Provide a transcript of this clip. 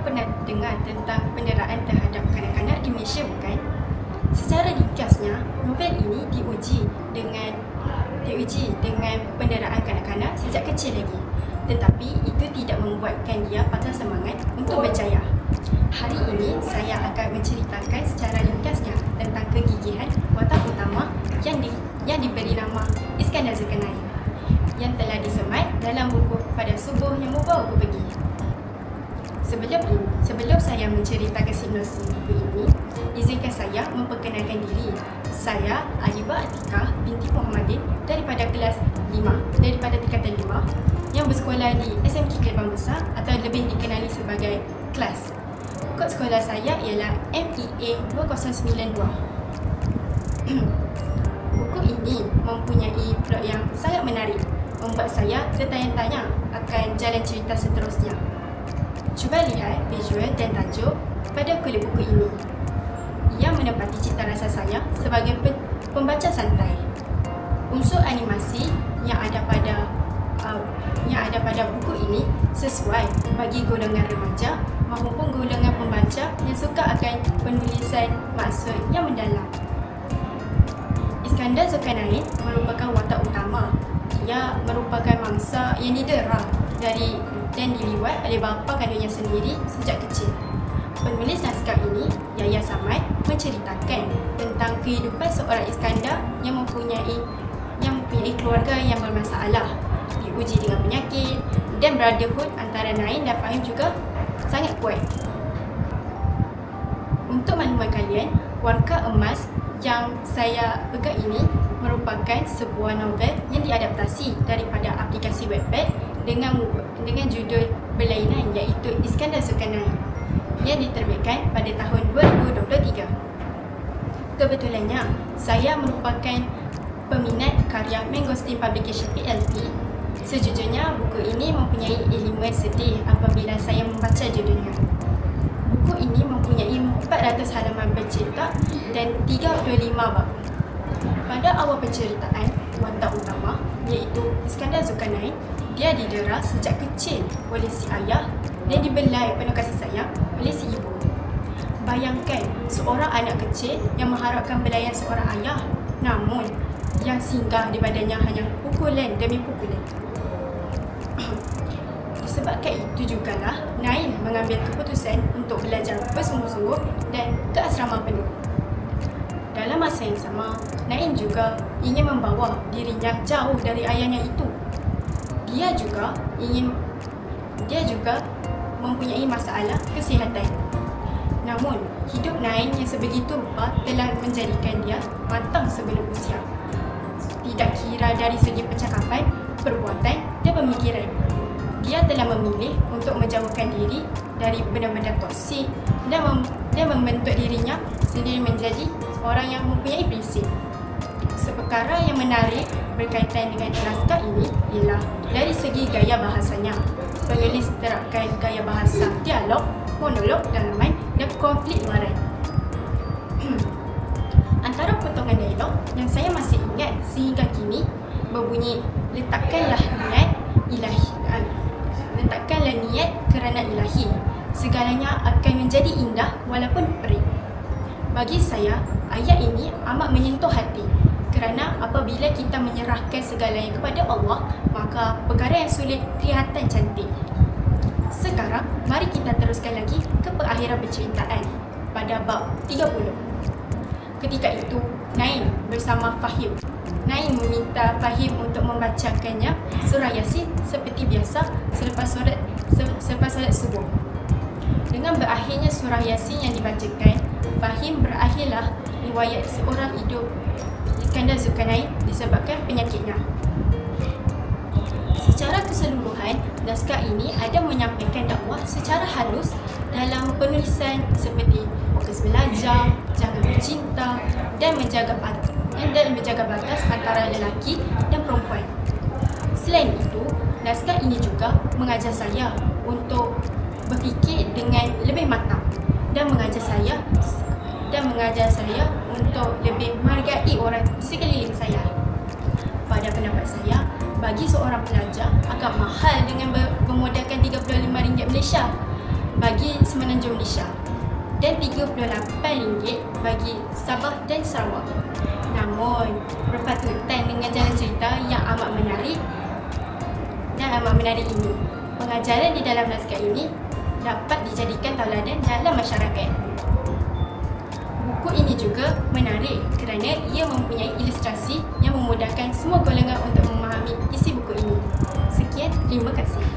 pernah dengar tentang penderaan terhadap kanak-kanak di Malaysia, bukan? Secara ringkasnya, novel ini diuji dengan penderaan kanak-kanak sejak kecil lagi. Tetapi itu tidak membuatkan dia patah semangat untuk berjaya. Hari ini saya akan menceritakan secara ringkasnya tentang kegigihan watak utama yang diberi nama Iskandar Zulkarnain yang telah disemat dalam buku Pada Subuh Yang Membawaku Pergi. Sebelum saya menceritakan sinopsis buku ini, izinkan saya memperkenalkan diri. Saya Alibah Atikah binti Muhammadin daripada kelas 5, daripada tingkatan 5 yang bersekolah di SMK Kelabang Besar atau lebih dikenali sebagai KLAS. Kod sekolah saya ialah MEA 2092. Buku ini mempunyai plot yang sangat menarik, membuat saya tertanya-tanya akan jalan cerita seterusnya. Cuba lihat visual dan tajuk pada kulit buku ini. Ia menepati cita rasa saya sebagai pembaca santai. Unsur animasi yang ada pada buku ini sesuai bagi golongan remaja maupun golongan pembaca yang suka akan penulisan maksud yang mendalam. Iskandar Zulkarnain merupakan watak utama. Ia merupakan mangsa yang didera dan diliwat oleh bapa kandungnya sendiri sejak kecil. Penulis naskah ini, Yahya Samad, menceritakan tentang kehidupan seorang Iskandar yang mempunyai keluarga yang bermasalah, diuji dengan penyakit, dan brotherhood antara Nain dan Fahim juga sangat kuat. Untuk makluman kalian, Warka Emas yang saya pegang ini merupakan sebuah novel yang diadaptasi daripada aplikasi Wattpad dengan judul berlainan, iaitu Iskandar Zulkarnain yang diterbitkan pada tahun 2023. Kebetulannya, saya merupakan peminat karya Mangosteen Publication PLP. Sejujurnya, buku ini mempunyai elemen sedih apabila saya membaca judulnya. Buku ini mempunyai 400 halaman bercerita dan 35 bab. Pada awal penceritaan, watak utama iaitu Iskandar Zulkarnain, dia didera sejak kecil oleh si ayah dan dibelai penuh kasih sayang oleh si ibu. Bayangkan seorang anak kecil yang mengharapkan belayan seorang ayah, namun yang singgah di badannya hanya pukulan demi pukulan. Disebabkan itu jugalah Nain mengambil keputusan untuk belajar bersungguh-sungguh dan ke asrama penuh. Dalam masa yang sama, Nain juga ingin membawa dirinya jauh dari ayahnya itu. Dia juga mempunyai masalah kesihatan. Namun, hidup Nain yang sebegitu rupa telah menjadikan dia matang sebelum usia. Tidak kira dari segi percakapan, perbuatan dan pemikiran. Dia telah memilih untuk menjauhkan diri dari benda-benda toksik dan membentuk dirinya sendiri menjadi orang yang mempunyai prinsip. Seperkara yang menarik berkaitan dengan naskah ini ialah dari segi gaya bahasanya. Penulis terapkan gaya bahasa dialog, monolog dalaman dan konflik luaran. Antara potongan dialog yang saya masih ingat sehingga kini berbunyi, letakkanlah niat kerana ilahi. Segalanya akan menjadi indah walaupun perih. Bagi saya, ayat ini amat menyentuh hati. Kerana apabila kita menyerahkan segalanya kepada Allah, maka perkara yang sulit kelihatan cantik. Sekarang, mari kita teruskan lagi ke perakhiran penceritaan pada bab 30. Ketika itu, Nain bersama Fahim. Nain meminta Fahim untuk membacakannya surah Yasin seperti biasa selepas solat subuh. Dengan berakhirnya surah Yasin yang dibacakan, Fahim berakhirlah riwayat seorang hidup Iskandar Zulkarnain disebabkan penyakitnya. Secara keseluruhan, naskah ini ada menyampaikan dakwah secara halus dalam penulisan seperti fokus belajar, jangan bercinta dan menjaga batas antara lelaki dan perempuan. Selain itu, naskah ini juga mengajar saya untuk berfikir dengan lebih matang dan mengajar saya untuk lebih menghargai orang sekeliling saya. Pada pendapat saya, bagi seorang pelajar agak mahal dengan bermodalkan RM35 Malaysia. bagi Semenanjung Malaysia dan RM38 bagi Sabah dan Sarawak. Namun, berpatutan dengan jalan cerita yang amat menarik ini, pengajaran di dalam naskah ini dapat dijadikan tauladan dalam masyarakat. Buku ini juga menarik kerana ia mempunyai ilustrasi yang memudahkan semua golongan untuk memahami isi buku ini. Sekian, terima kasih.